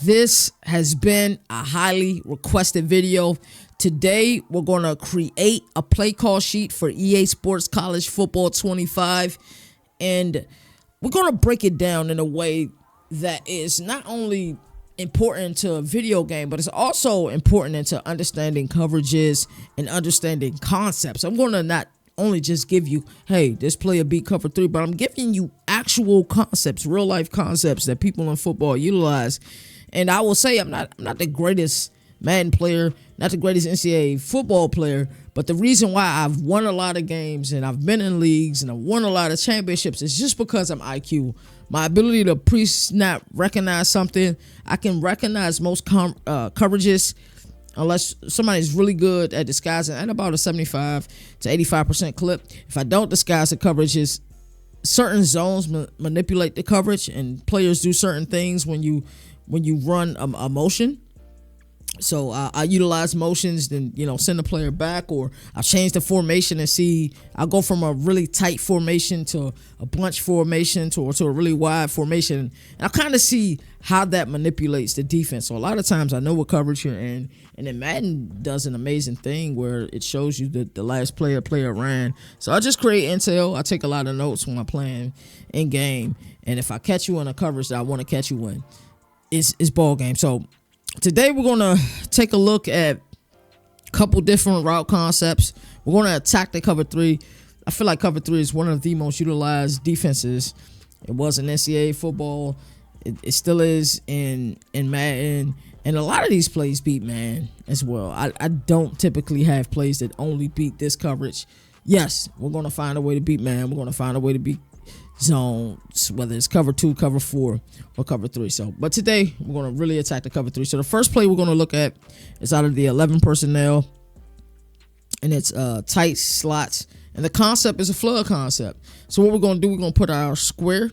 This has been a highly requested video. Today, we're going to create a play call sheet for EA Sports College Football 25. And we're going to break it down in a way that is not only important to a video game, but it's also important into understanding coverages and understanding concepts. I'm going to not only just give you, hey, this player beat cover 3, but I'm giving you actual concepts, real life concepts that people in football utilize. And I will say I'm not the greatest Madden player, not the greatest NCAA football player, but the reason why I've won a lot of games and I've been in leagues and I've won a lot of championships is just because I'm IQ. My ability to pre-snap recognize something, I can recognize most coverages unless somebody's really good at disguising at about a 75 to 85% clip. If I don't disguise the coverages, certain zones manipulate the coverage, and players do certain things when you run a motion. So I utilize motions, then send the player back, or I'll change the formation and see. I'll go from a really tight formation to a bunch formation to a really wide formation, and I'll kind of see how that manipulates the defense. So a lot of times I know what coverage you're in, and then Madden does an amazing thing where it shows you the last player ran. So I just create intel. I take a lot of notes when I'm playing in game, and if I catch you in a coverage that I want to catch you in, it's ball game. So today we're going to take a look at a couple different route concepts. We're going to attack the cover 3. I feel like cover 3 is one of the most utilized defenses. It was in NCAA football. It still is in Madden. And a lot of these plays beat man as well. I don't typically have plays that only beat this coverage. Yes, we're going to find a way to beat man. We're going to find a way to beat zones, whether it's cover 2, cover 4, or cover 3. But today we're going to really attack the cover 3. So the first play we're going to look at is out of the 11 personnel, and it's tight slots, and the concept is a flood concept. So what we're going to do, we're going to put our square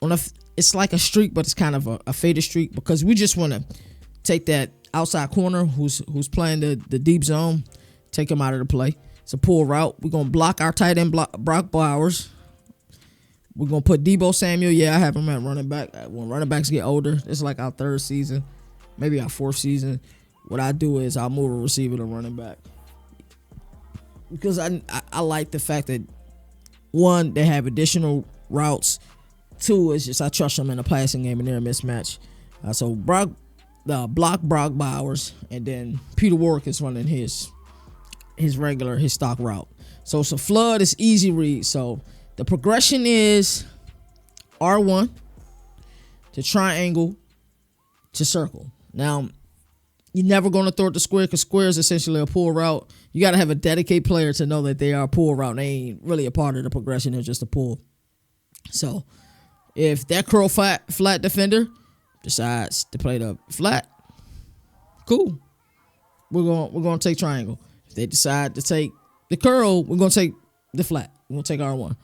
on it's like a streak, but it's kind of a faded streak, because we just want to take that outside corner who's playing the deep zone, take him out of the play. It's a pull route. We're going to block our tight end, Brock Bowers. We're going to put Debo Samuel. Yeah, I have him at running back. When running backs get older, it's like our 3rd season, maybe our 4th season. What I do is I'll move a receiver to running back, because I like the fact that, 1, they have additional routes. 2, is just I trust them in the passing game and they're a mismatch. So block Brock Bowers, and then Peter Warrick is running his stock route. So it's a flood. It's easy read. So the progression is R1 to triangle to circle. Now, you're never going to throw it to square, because square is essentially a pull route. You got to have a dedicated player to know that they are a pull route. They ain't really a part of the progression. They're just a pull. So if that curl flat defender decides to play the flat, cool. We're going to take triangle. If they decide to take the curl, we're going to take the flat. We're going to take R1.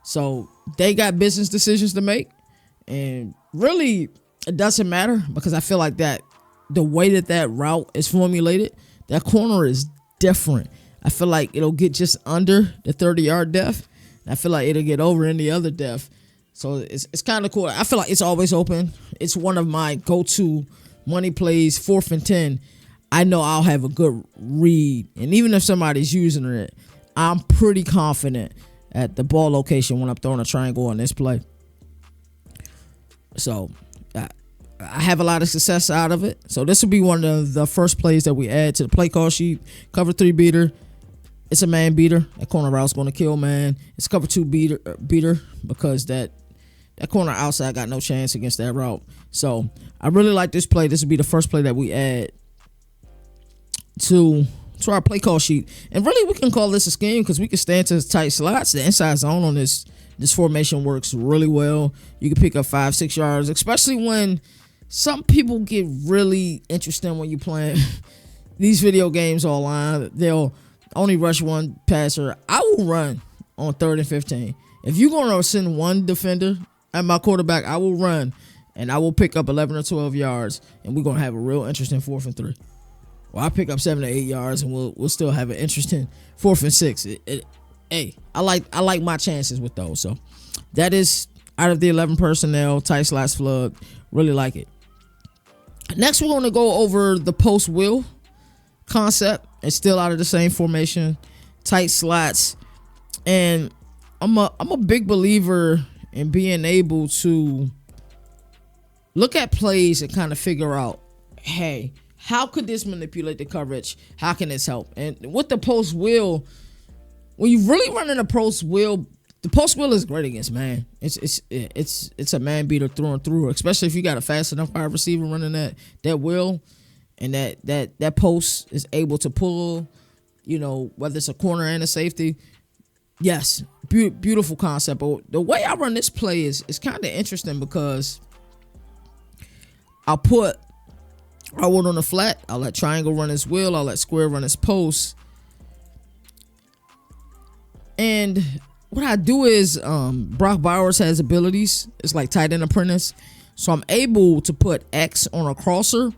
So they got business decisions to make, and really it doesn't matter, because I feel like that the way that route is formulated, that corner is different. I feel like it'll get just under the 30-yard depth. I feel like it'll get over in the other depth. So it's kind of cool. I feel like it's always open. It's one of my go-to money plays, 4th and 10. I know I'll have a good read, and even if somebody's using it, I'm pretty confident at the ball location when I'm throwing a triangle on this play. So I have a lot of success out of it. So this will be one of the first plays that we add to the play call sheet. Cover 3 beater. It's a man beater. That corner route's going to kill man. It's cover 2 beater because that corner outside got no chance against that route. So I really like this play. This will be the first play that we add to our play call sheet. And really, we can call this a scheme, because we can stay into tight slots. The inside zone on this formation works really well. You can pick up 5-6 yards, especially when some people get really interesting when you're playing these video games online. They'll only rush one passer. I will run on 3rd and 15. If you're going to send one defender at my quarterback, I will run, and I will pick up 11 or 12 yards, and we're going to have a real interesting 4th and 3. Well, I pick up 7 to 8 yards, and we'll still have an interesting 4th and 6. Hey, I like my chances with those. So that is out of the 11 personnel, tight slots flood. Really like it. Next, we're going to go over the post wheel concept. It's still out of the same formation, tight slots, and I'm a big believer in being able to look at plays and kind of figure out, hey, how could this manipulate the coverage? How can this help? And with the post wheel, when you really running a post wheel, the post wheel is great against man. It's a man beater through and through, especially if you got a fast enough wide receiver running that wheel, and that post is able to pull, whether it's a corner and a safety. Yes, beautiful concept. But the way I run this play is kind of interesting because I'll put Howard on the flat. I'll let triangle run his wheel. I'll let square run his post. And what I do is Brock Bowers has abilities. It's like tight end apprentice. So I'm able to put X on a crosser,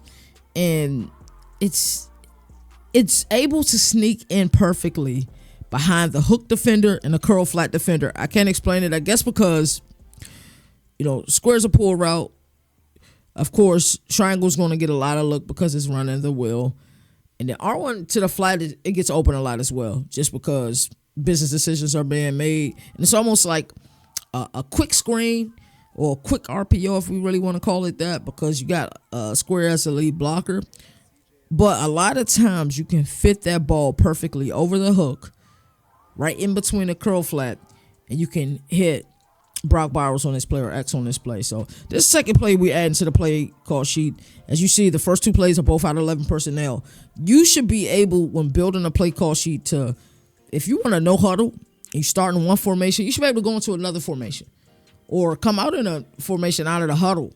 and it's able to sneak in perfectly behind the hook defender and the curl flat defender. I can't explain it. I guess because, square's a pull route. Of course, triangle's going to get a lot of look because it's running the wheel. And then R1 to the flat, it gets open a lot as well, just because business decisions are being made. And it's almost like a quick screen or a quick RPO, if we really want to call it that, because you got square as a lead blocker. But a lot of times you can fit that ball perfectly over the hook, right in between the curl flat, and you can hit Brock Bowers on this play or X on this play. So this second play we add into the play call sheet. As you see, the first two plays are both out of 11 personnel. You should be able, when building a play call sheet, to, if you want to no huddle, you start in one formation, you should be able to go into another formation or come out in a formation out of the huddle.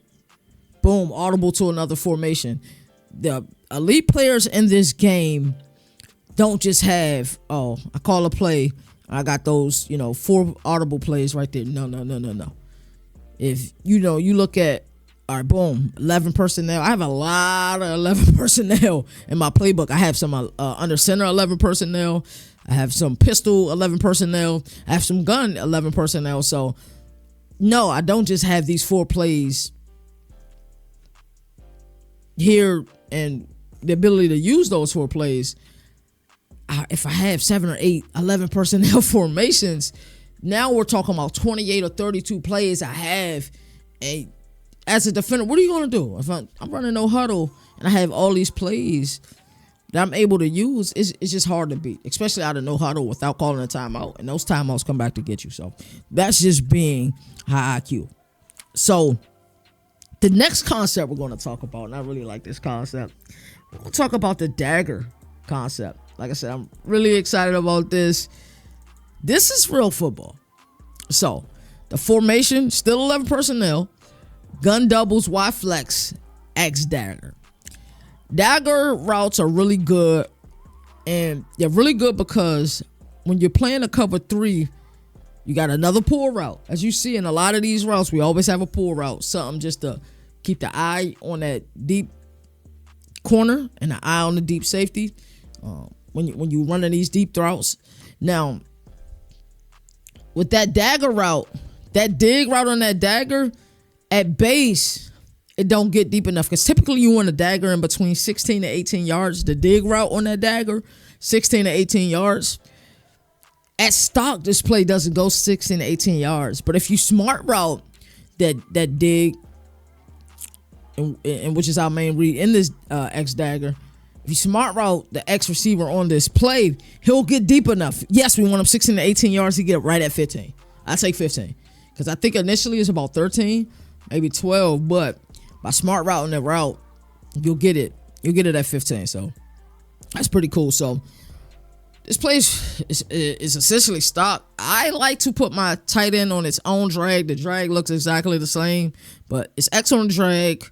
Boom, audible to another formation. The elite players in this game don't just have, I call a play, I got those, 4 audible plays right there. No. If, you look at, all right, boom, 11 personnel. I have a lot of 11 personnel in my playbook. I have some under center 11 personnel. I have some pistol 11 personnel. I have some gun 11 personnel. So, no, I don't just have these 4 plays here and the ability to use those 4 plays. If I have 7 or 8, 11 personnel formations, now we're talking about 28 or 32 plays I have. And as a defender, what are you going to do? If I'm running no huddle and I have all these plays that I'm able to use, it's just hard to beat, especially out of no huddle without calling a timeout. And those timeouts come back to get you. So that's just being high IQ. So the next concept we're going to talk about, and I really like this concept, we're going to talk about the Dagger concept. Like I said, I'm really excited about this. This is real football. So, the formation, still 11 personnel. Gun doubles, Y flex, X dagger. Dagger routes are really good. And they're really good because when you're playing a cover 3, you got another pull route. As you see in a lot of these routes, we always have a pull route. Something just to keep the eye on that deep corner and the eye on the deep safety. When you running these deep routes. Now, with that dagger route, that dig route on that dagger, at base, it don't get deep enough. Because typically you want a dagger in between 16 to 18 yards. The dig route on that dagger, 16 to 18 yards. At stock, this play doesn't go 16 to 18 yards. But if you smart route that dig, and which is our main read in this X dagger, if you smart route the X receiver on this play, he'll get deep enough. Yes, we want him 16 to 18 yards to get right at 15. I take 15. Because I think initially it's about 13, maybe 12. But by smart routing that route, you'll get it. You'll get it at 15. So that's pretty cool. So this play is essentially stock. I like to put my tight end on its own drag. The drag looks exactly the same, but it's X on the drag.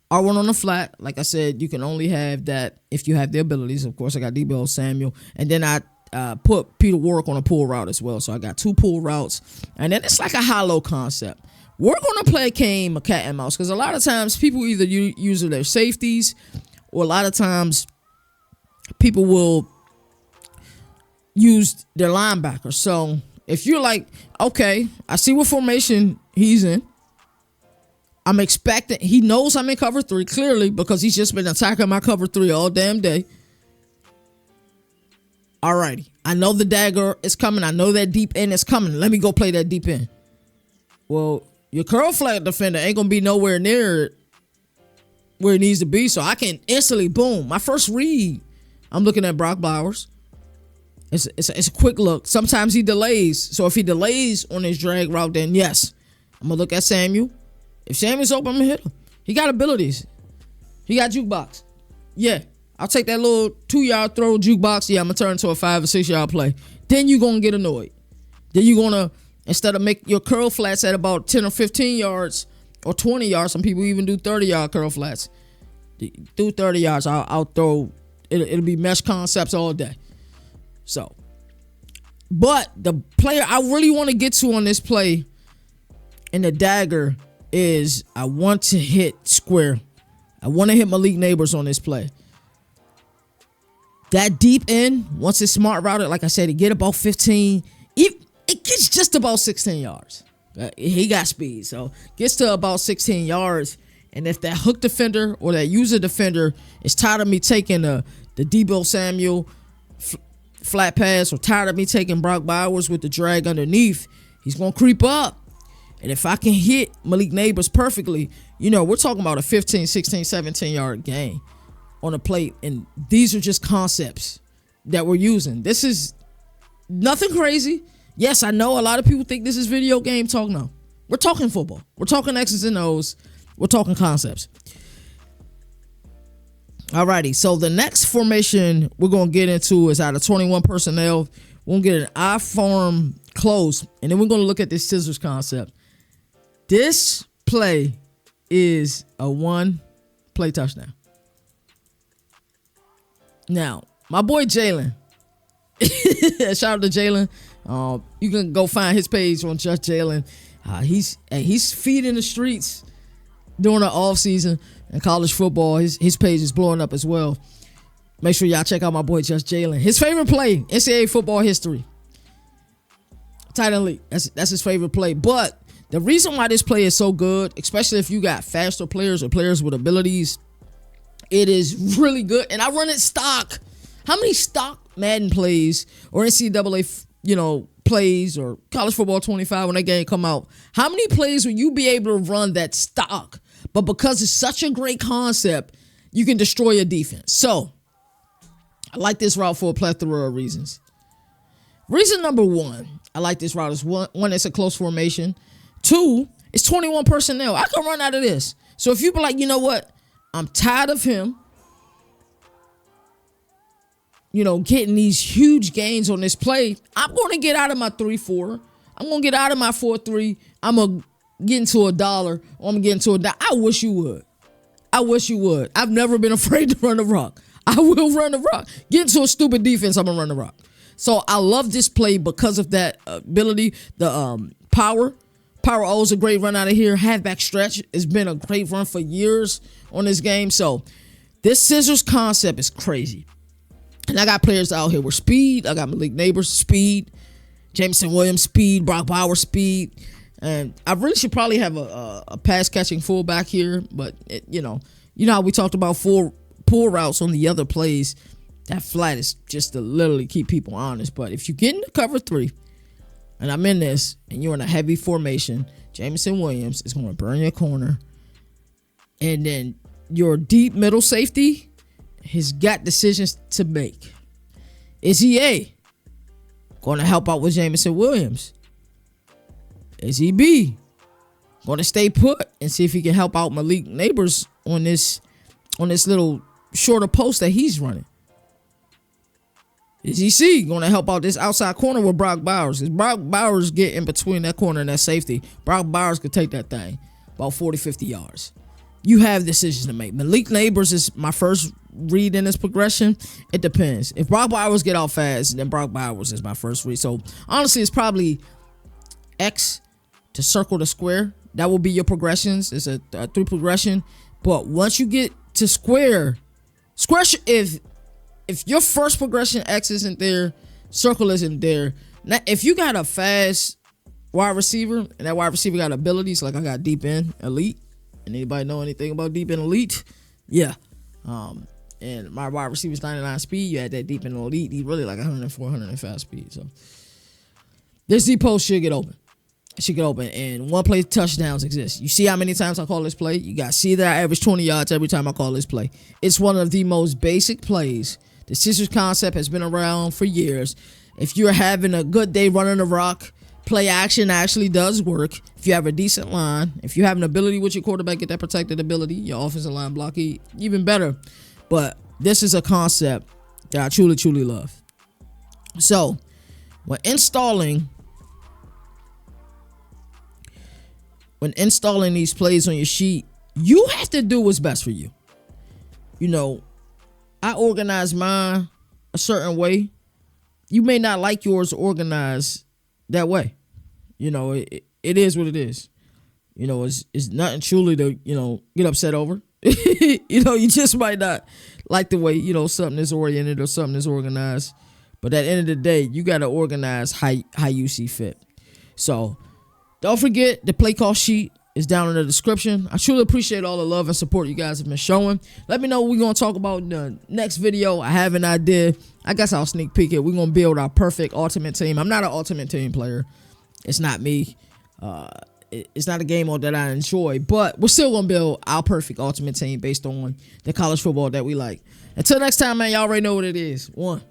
R1 on the flat. Like I said, you can only have that if you have the abilities. Of course, I got Debo Samuel. And then I put Peter Warrick on a pull route as well. So I got 2 pull routes. And then it's like a hollow concept. We're going to play a game of cat and mouse because a lot of times people either use their safeties or a lot of times people will use their linebacker. So if you're like, okay, I see what formation he's in. I'm expecting, he knows I'm in cover 3 clearly because he's just been attacking my cover 3 all damn day. Alrighty. I know the dagger is coming. I know that deep end is coming. Let me go play that deep end. Well, your curl flat defender ain't going to be nowhere near where it needs to be. So I can instantly, boom. My first read, I'm looking at Brock Bowers. It's a quick look. Sometimes he delays. So if he delays on his drag route, then yes, I'm going to look at Samuel. If Samuel's open, I'm going to hit him. He got abilities. He got jukebox. Yeah. I'll take that little 2-yard throw jukebox. Yeah, I'm going to turn into a 5 or 6 yard play. Then you're going to get annoyed. Then you're going to, instead of make your curl flats at about 10 or 15 yards or 20 yards, some people even do 30-yard curl flats. Do 30 yards. I'll throw, it'll be mesh concepts all day. So, but the player I really want to get to on this play in the dagger is I want to hit square. I want to hit Malik Neighbors on this play. That deep end, once it's smart routed, like I said, it get about 15. It gets just about 16 yards. He got speed, so gets to about 16 yards. And if that hook defender or that user defender is tired of me taking the Debo Samuel flat pass or tired of me taking Brock Bowers with the drag underneath, he's going to creep up. And if I can hit Malik Neighbors perfectly, we're talking about a 15, 16, 17 yard gain on a plate. And these are just concepts that we're using. This is nothing crazy. Yes, I know a lot of people think this is video game talk. No, we're talking football. We're talking X's and O's. We're talking concepts. Alrighty, so the next formation we're going to get into is out of 21 personnel. We're going to get an I-form close, and then we're going to look at this scissors concept. This play is a one-play touchdown. Now, my boy Jalen, shout out to Jalen. You can go find his page on Just Jalen. He's feeding the streets during the off season in college football. His page is blowing up as well. Make sure y'all check out my boy Just Jalen. His favorite play, NCAA football history. Tight end league. That's his favorite play. But the reason why this play is so good, especially if you got faster players or players with abilities, it is really good. And I run it stock. How many stock Madden plays or NCAA, plays or college football 25 when that game come out? How many plays will you be able to run that stock? But because it's such a great concept, you can destroy your defense. So I like this route for a plethora of reasons. Reason number one, I like this route is one, it's a close formation. 2, it's 21 personnel. I can run out of this. So if you be like, you know what? I'm tired of him, getting these huge gains on this play. I'm going to get out of my 3-4. I'm going to get out of my 4-3. I'm going to get into $1 or I'm going to get into $1. I wish you would. I've never been afraid to run the rock. I will run the rock. Get into a stupid defense, I'm going to run the rock. So I love this play because of that ability. The power. Power O is a great run out of here. Halfback stretch has been a great run for years on this game. So this scissors concept is crazy. And I got players out here with speed. I got Malik Neighbors, speed. Jameson Williams, speed. Brock Bowers, speed. And I really should probably have a pass-catching fullback here. But, you know how we talked about pull routes on the other plays. That flat is just to literally keep people honest. But if you get into cover 3, and I'm in this, and you're in a heavy formation, Jameson Williams is going to burn your corner. And then your deep middle safety has got decisions to make. Is he A, going to help out with Jameson Williams? Is he B, going to stay put and see if he can help out Malik Neighbors on this little shorter post that he's running? Is he C, going to help out this outside corner with Brock Bowers? Because Brock Bowers get in between that corner and that safety. Brock Bowers could take that thing about 40, 50 yards. You have decisions to make. Malik Neighbors is my first read in this progression. It depends. If Brock Bowers get out fast, then Brock Bowers is my first read. So honestly, it's probably X to circle the square. That will be your progressions. It's a 3 progression. But once you get to square, if your first progression X isn't there, circle isn't there. Now, if you got a fast wide receiver and that wide receiver got abilities like I got deep end, elite, Anybody know anything about deep in elite? Yeah. And my wide receiver's 99 speed. You had that deep in elite. He's really like 104, 105 speed. So this deep post should get open. It should get open. And one play touchdowns exist. You see how many times I call this play? You got to see that I average 20 yards every time I call this play. It's one of the most basic plays. The scissors concept has been around for years. If you're having a good day running the rock, play action actually does work. If you have a decent line, if you have an ability with your quarterback, get that protected ability, your offensive line block, even better. But this is a concept that I truly, truly love. So, when installing these plays on your sheet, you have to do what's best for you. You know, I organize mine a certain way. You may not like yours organized that way. You know, it is what it is. You know, it's nothing truly to, get upset over. You just might not like the way, something is oriented or something is organized. But at the end of the day, you got to organize how you see fit. So don't forget the play call sheet is down in the description. I truly appreciate all the love and support you guys have been showing. Let me know what we're going to talk about in the next video. I have an idea. I guess I'll sneak peek it. We're going to build our perfect ultimate team. I'm not an ultimate team player. It's not me. It's not a game mode that I enjoy, but we're still going to build our perfect ultimate team based on the college football that we like. Until next time, man, y'all already know what it is. One.